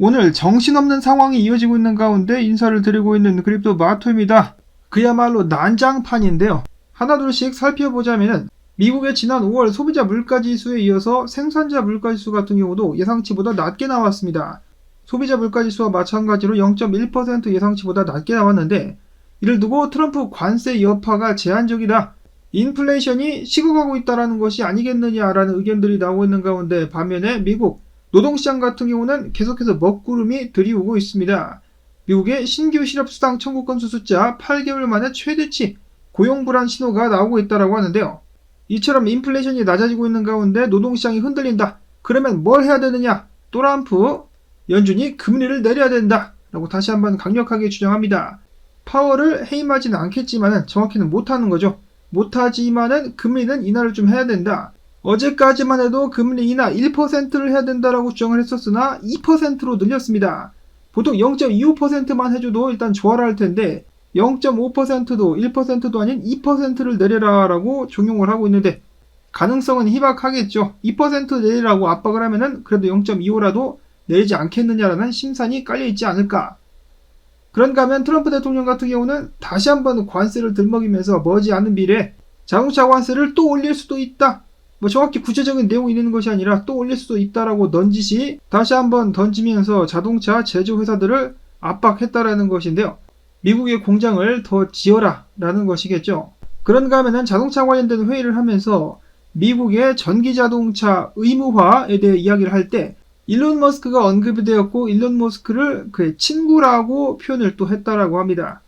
오늘 정신없는 상황이 이어지고 있는 가운데 인사를 드리고 있는 크립토 마토입니다. 그야말로 난장판인데요. 하나둘씩 살펴보자면은 미국의 지난 5월 소비자 물가지수에 이어서 생산자 물가지수 같은 경우도 예상치보다 낮게 나왔습니다. 소비자 물가지수와 마찬가지로 0.1% 예상치보다 낮게 나왔는데, 이를 두고 트럼프 관세 여파가 제한적이다, 인플레이션이 식어가고 있다는 것이 아니겠느냐라는 의견들이 나오고 있는 가운데, 반면에 미국 노동시장 같은 경우는 계속해서 먹구름이 들이오고 있습니다. 미국의 신규 실업수당 청구 건수 숫자 8개월 만에 최대치 고용 불안 신호가 나오고 있다고 하는데요. 이처럼 인플레이션이 낮아지고 있는 가운데 노동시장이 흔들린다. 그러면 뭘 해야 되느냐? 트럼프 연준이 금리를 내려야 된다 라고 다시 한번 강력하게 주장합니다. 파월을 해임하지는 않겠지만 정확히는 못하는 거죠. 못하지만은 금리는 인하를 좀 해야 된다. 어제까지만 해도 금리 인하 1%를 해야 된다라고 주장을 했었으나 2%로 늘렸습니다. 보통 0.25%만 해줘도 일단 좋아라 할 텐데 0.5%도 1%도 아닌 2%를 내려라 라고 종용을 하고 있는데, 가능성은 희박하겠죠. 2% 내리라고 압박을 하면은 그래도 0.25라도 내리지 않겠느냐라는 심산이 깔려있지 않을까. 그런가 하면 트럼프 대통령 같은 경우는 다시 한번 관세를 들먹이면서 머지않은 미래에 자동차 관세를 또 올릴 수도 있다, 정확히 구체적인 내용이 있는 것이 아니라 또 올릴 수도 있다라고 넌지시 다시 한번 던지면서 자동차 제조회사들을 압박했다라는 것인데요. 미국의 공장을 더 지어라 라는 것이겠죠. 그런가 하면은 자동차 관련된 회의를 하면서 미국의 전기자동차 의무화에 대해 이야기를 할 때 일론 머스크가 언급이 되었고, 일론 머스크를 그의 친구라고 표현을 또 했다라고 합니다.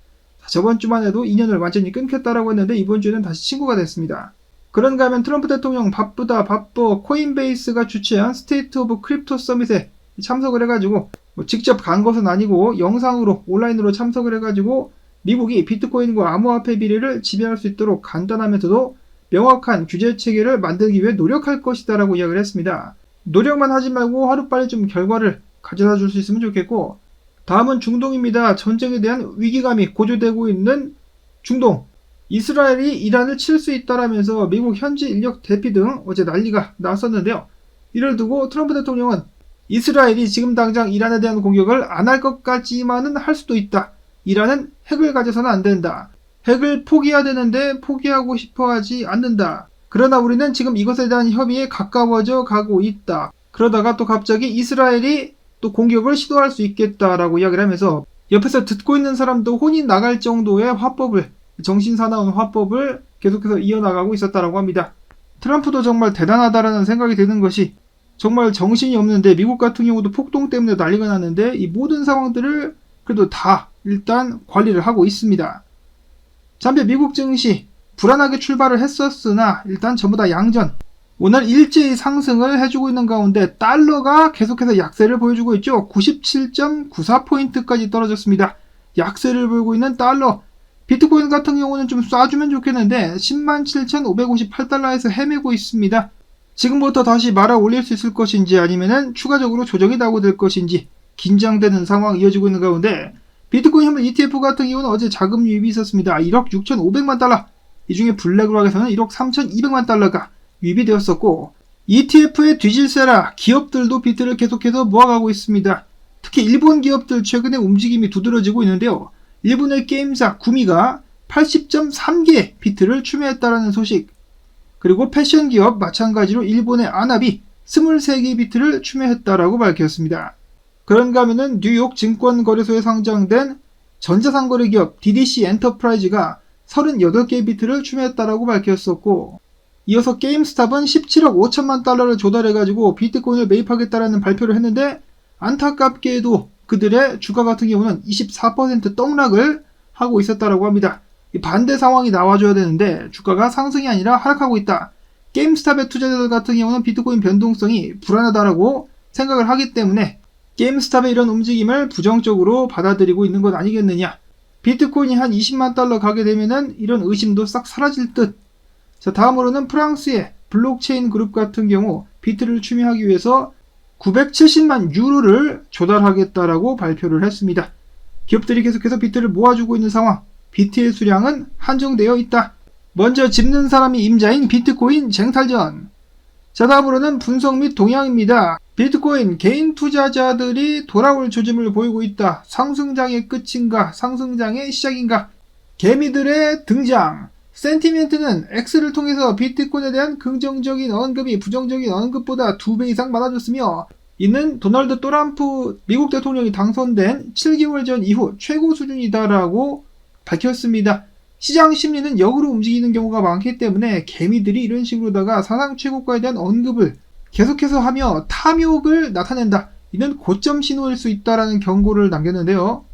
저번 주만 해도 인연을 완전히 끊겠다라고 했는데 이번 주에는 다시 친구가 됐습니다. 그런가 하면 트럼프 대통령 바쁘다 바빠 코인베이스가 주최한 스테이트 오브 크립토 서밋에 참석을 해가지고, 직접 간 것은 아니고 영상으로 온라인으로 참석을 해가지고 미국이 비트코인과 암호화폐 비리를 지배할 수 있도록 간단하면서도 명확한 규제 체계를 만들기 위해 노력할 것이다 라고 이야기를 했습니다. 노력만 하지 말고 하루빨리 좀 결과를 가져다 줄 수 있으면 좋겠고, 다음은 중동입니다. 전쟁에 대한 위기감이 고조되고 있는 중동. 이스라엘이 이란을 칠 수 있다라면서 미국 현지 인력 대피 등 어제 난리가 났었는데요. 이를 두고 트럼프 대통령은 이스라엘이 지금 당장 이란에 대한 공격을 안 할 것 같지만은 할 수도 있다. 이란은 핵을 가져서는 안 된다. 핵을 포기해야 되는데 포기하고 싶어 하지 않는다. 그러나 우리는 지금 이것에 대한 협의에 가까워져 가고 있다. 그러다가 또 갑자기 이스라엘이 또 공격을 시도할 수 있겠다라고 이야기를 하면서 옆에서 듣고 있는 사람도 혼이 나갈 정도의 화법을, 정신사나운 화법을 계속해서 이어나가고 있었다라고 합니다. 트럼프도 정말 대단하다라는 생각이 드는 것이, 정말 정신이 없는데 미국 같은 경우도 폭동 때문에 난리가 났는데 이 모든 상황들을 그래도 다 일단 관리를 하고 있습니다. 잠시 미국 증시 불안하게 출발을 했었으나 일단 전부 다 양전. 오늘 일제히 상승을 해주고 있는 가운데 달러가 계속해서 약세를 보여주고 있죠. 97.94포인트까지 떨어졌습니다. 약세를 보이고 있는 달러. 비트코인 같은 경우는 좀 쏴주면 좋겠는데 107,558달러에서 헤매고 있습니다. 지금부터 다시 말아 올릴 수 있을 것인지 아니면은 추가적으로 조정이 나오게 될 것인지 긴장되는 상황이 이어지고 있는 가운데, 비트코인 현물 ETF 같은 경우는 어제 자금 유입이 있었습니다. 1억 6,500만 달러. 이 중에 블랙락에서는 1억 3,200만 달러가 유입이 되었었고, ETF에 뒤질세라 기업들도 비트를 계속해서 모아가고 있습니다. 특히 일본 기업들 최근에 움직임이 두드러지고 있는데요. 일본의 게임사 구미가 80.3개 비트를 추매했다라는 소식, 그리고 패션 기업 마찬가지로 일본의 아나비 23개 비트를 추매했다라고 밝혔습니다. 그런가 하면은 뉴욕 증권거래소에 상장된 전자상거래 기업 DDC 엔터프라이즈가 38개 비트를 추매했다라고 밝혔었고, 이어서 게임스탑은 17억 5천만 달러를 조달해가지고 비트코인을 매입하겠다라는 발표를 했는데, 안타깝게도 그들의 주가 같은 경우는 24% 떡락을 하고 있었다라고 합니다. 반대 상황이 나와줘야 되는데 주가가 상승이 아니라 하락하고 있다. 게임스탑의 투자자들 같은 경우는 비트코인 변동성이 불안하다라고 생각을 하기 때문에 게임스탑의 이런 움직임을 부정적으로 받아들이고 있는 것 아니겠느냐. 비트코인이 한 20만 달러 가게 되면은 이런 의심도 싹 사라질 듯. 자, 다음으로는 프랑스의 블록체인 그룹 같은 경우 비트를 추매하기 위해서 970만 유로를 조달하겠다라고 발표를 했습니다. 기업들이 계속해서 비트를 모아주고 있는 상황. 비트의 수량은 한정되어 있다. 먼저 집는 사람이 임자인 비트코인 쟁탈전. 자, 다음으로는 분석 및 동향입니다. 비트코인 개인 투자자들이 돌아올 조짐을 보이고 있다. 상승장의 끝인가? 상승장의 시작인가? 개미들의 등장. 센티멘트는 X를 통해서 비트코인에 대한 긍정적인 언급이 부정적인 언급보다 2배 이상 많아졌으며, 이는 도널드 트럼프 미국 대통령이 당선된 7개월 전 이후 최고 수준이다라고 밝혔습니다. 시장 심리는 역으로 움직이는 경우가 많기 때문에 개미들이 이런 식으로다가 사상 최고가에 대한 언급을 계속해서 하며 탐욕을 나타낸다. 이는 고점 신호일 수 있다라는 경고를 남겼는데요.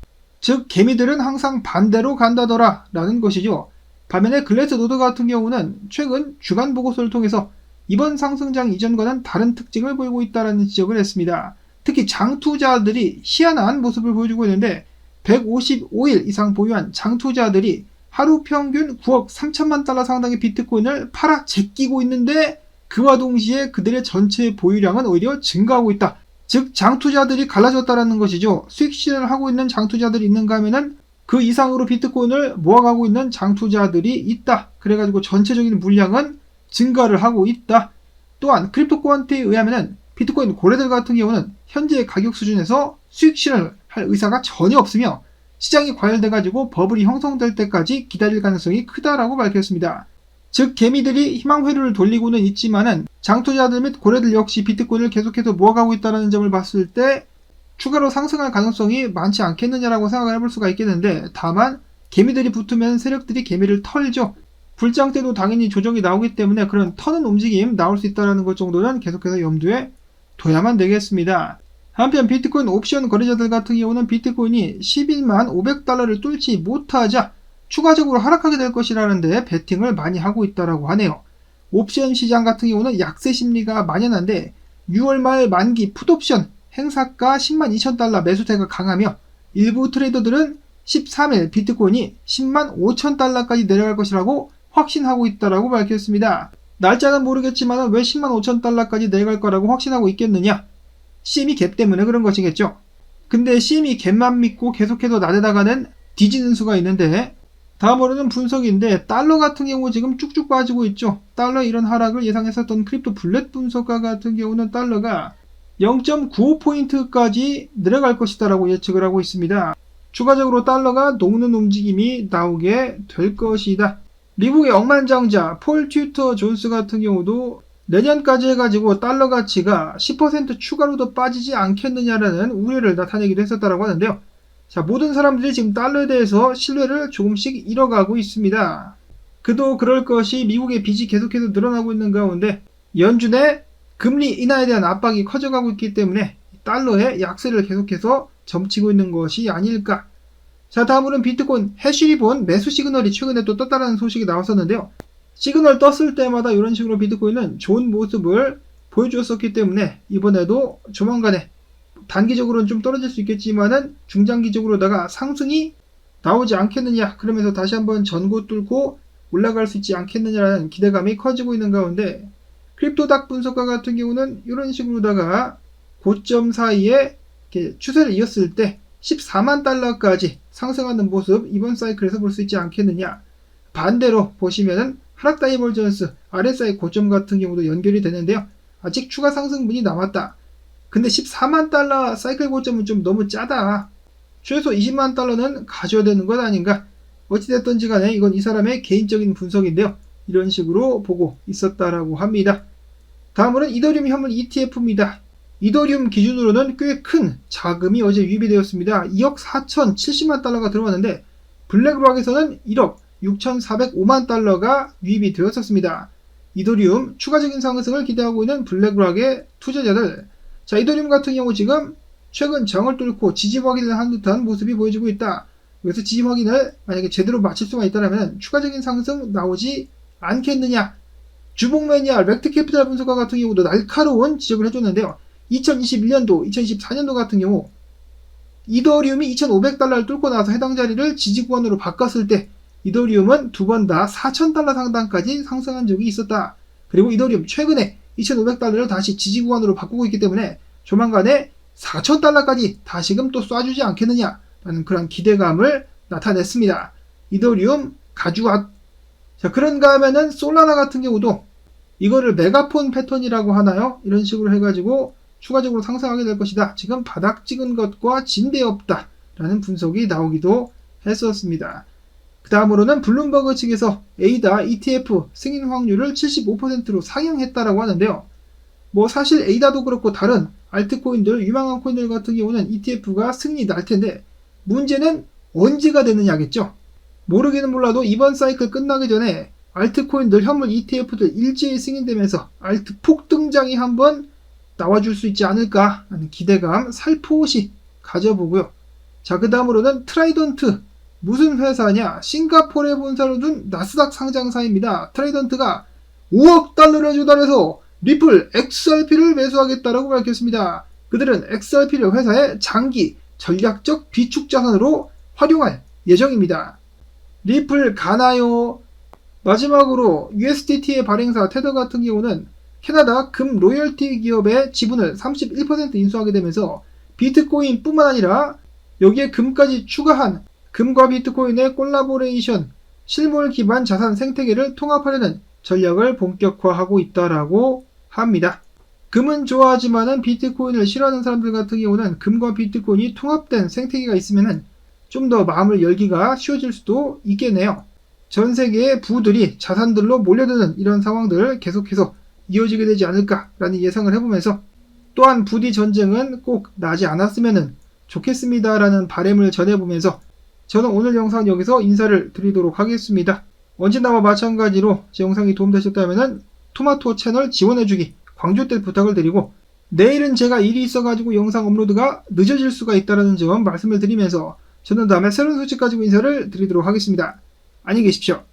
즉 개미들은 항상 반대로 간다더라 라는 것이죠. 반면에 글래스노드 같은 경우는 최근 주간 보고서를 통해서 이번 상승장 이전과는 다른 특징을 보이고 있다는 지적을 했습니다. 특히 장투자들이 희한한 모습을 보여주고 있는데 155일 이상 보유한 장투자들이 하루 평균 9억 3천만 달러 상당의 비트코인을 팔아 제끼고 있는데 그와 동시에 그들의 전체 보유량은 오히려 증가하고 있다. 즉 장투자들이 갈라졌다는 것이죠. 수익 실현을 하고 있는 장투자들이 있는가 하면은 그 이상으로 비트코인을 모아가고 있는 장투자들이 있다. 그래가지고 전체적인 물량은 증가를 하고 있다. 또한 크립토코안테에 의하면은 비트코인 고래들 같은 경우는 현재 가격 수준에서 수익 실현을 할 의사가 전혀 없으며 시장이 과열돼가지고 버블이 형성될 때까지 기다릴 가능성이 크다라고 밝혔습니다. 즉 개미들이 희망 회로를 돌리고는 있지만은 장투자들 및 고래들 역시 비트코인을 계속해서 모아가고 있다는 점을 봤을 때 추가로 상승할 가능성이 많지 않겠느냐라고 생각을 해볼 수가 있겠는데, 다만 개미들이 붙으면 세력들이 개미를 털죠. 불장 때도 당연히 조정이 나오기 때문에 그런 터는 움직임 나올 수 있다는 것 정도는 계속해서 염두에 둬야만 되겠습니다. 한편 비트코인 옵션 거래자들 같은 경우는 비트코인이 11만 500달러를 뚫지 못하자 추가적으로 하락하게 될 것이라는데 베팅을 많이 하고 있다라고 하네요. 옵션 시장 같은 경우는 약세 심리가 만연한데 6월 말 만기 풋옵션 행사가 10만 2천 달러 매수세가 강하며 일부 트레이더들은 13일 비트코인이 10만 5천 달러까지 내려갈 것이라고 확신하고 있다라고 밝혔습니다. 날짜는 모르겠지만 왜 10만 5천 달러까지 내려갈 거라고 확신하고 있겠느냐? CME 갭 때문에 그런 것이겠죠. 근데 CME 갭만 믿고 계속해서 나대다가는 뒤지는 수가 있는데, 다음으로는 분석인데 달러 같은 경우 지금 쭉쭉 빠지고 있죠. 달러 이런 하락을 예상했었던 크립토 블렛 분석가 같은 경우는 달러가 0.95포인트까지 내려갈 것이다라고 예측을 하고 있습니다. 추가적으로 달러가 녹는 움직임이 나오게 될 것이다. 미국의 억만장자 폴 튜터 존스 같은 경우도 내년까지 해가지고 달러 가치가 10% 추가로 더 빠지지 않겠느냐라는 우려를 나타내기도 했었다라고 하는데요. 자, 모든 사람들이 지금 달러에 대해서 신뢰를 조금씩 잃어가고 있습니다. 그도 그럴 것이 미국의 빚이 계속해서 늘어나고 있는 가운데 연준의 금리 인하에 대한 압박이 커져가고 있기 때문에 달러의 약세를 계속해서 점치고 있는 것이 아닐까. 자, 다음으로는 비트코인 해시리본 매수 시그널이 최근에 또 떴다는 소식이 나왔었는데요. 시그널 떴을 때마다 이런 식으로 비트코인은 좋은 모습을 보여주었었기 때문에 이번에도 조만간에 단기적으로는 좀 떨어질 수 있겠지만은 중장기적으로다가 상승이 나오지 않겠느냐, 그러면서 다시 한번 전고 뚫고 올라갈 수 있지 않겠느냐라는 기대감이 커지고 있는 가운데 크립토닥 분석가 같은 경우는 이런 식으로다가 고점 사이에 이렇게 추세를 이었을 때 14만 달러까지 상승하는 모습 이번 사이클에서 볼 수 있지 않겠느냐. 반대로 보시면은 하락 다이버전스 RSI 고점 같은 경우도 연결이 되는데요. 아직 추가 상승분이 남았다. 근데 14만 달러 사이클 고점은 좀 너무 짜다. 최소 20만 달러는 가져야 되는 것 아닌가. 어찌됐든지 간에 이건 이 사람의 개인적인 분석인데요. 이런 식으로 보고 있었다라고 합니다. 다음으로는 이더리움 현물 ETF입니다. 이더리움 기준으로는 꽤 큰 자금이 어제 유입이 되었습니다. 2억 4,070만 달러가 들어왔는데 블랙록에서는 1억 6,405만 달러가 유입이 되었었습니다. 이더리움 추가적인 상승을 기대하고 있는 블랙록의 투자자들. 자, 이더리움 같은 경우 지금 최근 정을 뚫고 지지 확인을 한 듯한 모습이 보여지고 있다. 그래서 지지 확인을 만약에 제대로 마칠 수가 있다면 추가적인 상승 나오지 않겠느냐. 주봉 매니아 렉트캐피탈 분석가 같은 경우도 날카로운 지적을 해줬는데요. 2021년도, 2024년도 같은 경우 이더리움이 2,500달러를 뚫고 나서 해당 자리를 지지 구간으로 바꿨을 때 이더리움은 두 번 다 4,000달러 상단까지 상승한 적이 있었다. 그리고 이더리움 최근에 2,500달러를 다시 지지 구간으로 바꾸고 있기 때문에 조만간에 4,000달러까지 다시금 또 쏴주지 않겠느냐라는 그런 기대감을 나타냈습니다. 이더리움 가주앗. 자, 그런가 하면은 솔라나 같은 경우도 이거를 메가폰 패턴이라고 하나요? 이런 식으로 해가지고 추가적으로 상승하게 될 것이다. 지금 바닥 찍은 것과 진대없다 라는 분석이 나오기도 했었습니다. 그 다음으로는 블룸버그 측에서 에이다 ETF 승인 확률을 75%로 상향했다라고 하는데요. 뭐 사실 에이다도 그렇고 다른 알트코인들, 유망한 코인들 같은 경우는 ETF가 승인이 날 텐데 문제는 언제가 되느냐겠죠. 모르기는 몰라도 이번 사이클 끝나기 전에 알트코인들, 현물 ETF들 일제히 승인되면서 알트 폭등장이 한번 나와줄 수 있지 않을까 하는 기대감 살포시 가져보고요. 자, 그 다음으로는 트라이던트. 무슨 회사냐? 싱가포르에 본사를 둔 나스닥 상장사입니다. 트라이던트가 5억 달러를 조달해서 리플 XRP를 매수하겠다라고 밝혔습니다. 그들은 XRP를 회사의 장기 전략적 비축 자산으로 활용할 예정입니다. 리플 가나요? 마지막으로 USDT의 발행사 테더 같은 경우는 캐나다 금 로열티 기업의 지분을 31% 인수하게 되면서 비트코인 뿐만 아니라 여기에 금까지 추가한 금과 비트코인의 콜라보레이션 실물 기반 자산 생태계를 통합하려는 전략을 본격화하고 있다라고 합니다. 금은 좋아하지만은 비트코인을 싫어하는 사람들 같은 경우는 금과 비트코인이 통합된 생태계가 있으면은 좀 더 마음을 열기가 쉬워질 수도 있겠네요. 전 세계의 부들이 자산들로 몰려드는 이런 상황들 계속해서 이어지게 되지 않을까라는 예상을 해보면서 또한 부디 전쟁은 꼭 나지 않았으면 좋겠습니다라는 바람을 전해보면서 저는 오늘 영상 여기서 인사를 드리도록 하겠습니다. 언제나와 마찬가지로 제 영상이 도움되셨다면 토마토 채널 지원해주기 광주때 부탁을 드리고 내일은 제가 일이 있어가지고 영상 업로드가 늦어질 수가 있다는 점 말씀을 드리면서 저는 다음에 새로운 소식 가지고 인사를 드리도록 하겠습니다. 안녕히 계십시오.